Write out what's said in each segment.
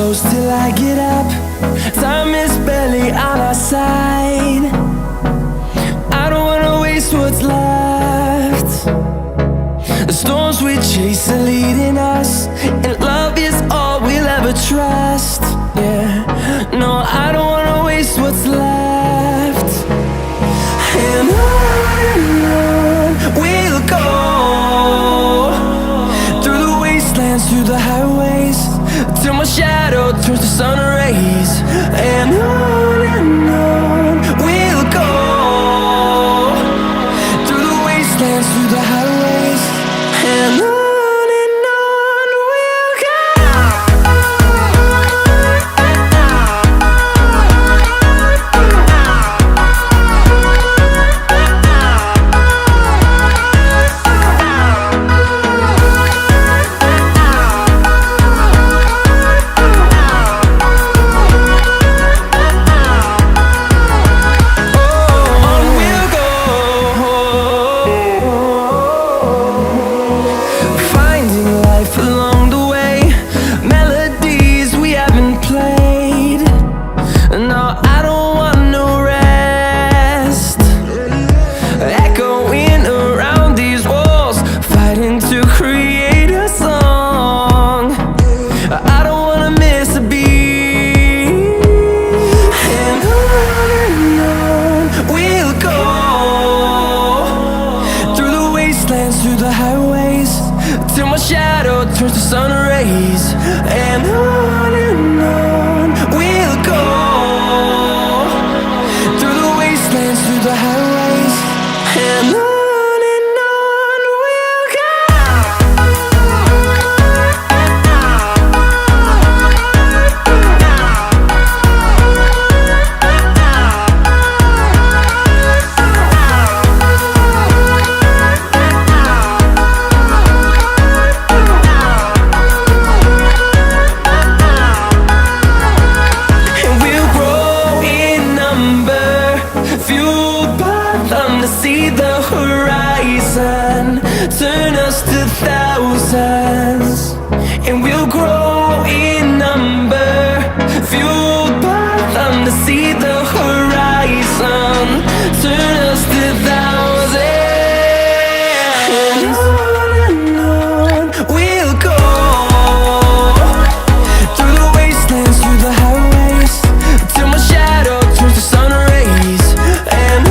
close till I get up. Time is barely on our side. I don't wanna waste what's left. The storms we chase are leading us, and love is all we'll ever trust. Yeah, no, I don't wanna waste what's left. And on we'll go, through the wastelands, through the highways, till my shadow turns to sun rays. And on we'll go, through the wastelands, through the highways, and on. Through the highways, till my shadow turns to sun rays. And on we'll go, through the wastelands, through the highways, and on. See the horizon turn us to thousands, and we'll grow in number, fueled by them. To see the horizon turn us to thousands, and on we'll go, through the wastelands, through the highways, till my shadow turns to sun rays. And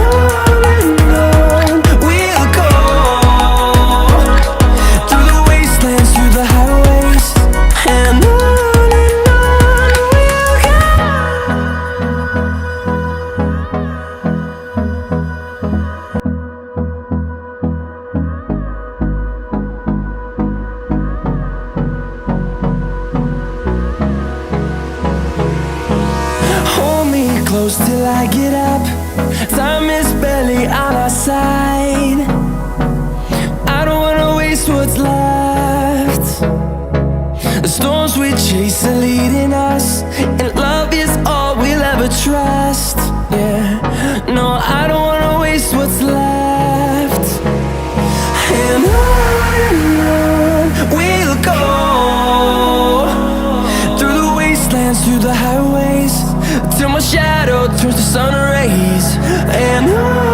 close till I get up. Time is barely on our side. I don't wanna waste what's left. The storms we chase are leading us, and love is all we'll ever trust. Yeah, no, I don't wanna waste what's left. And on we'll go, through the wastelands, through the highways, till my shadow turns to sun rays. And on.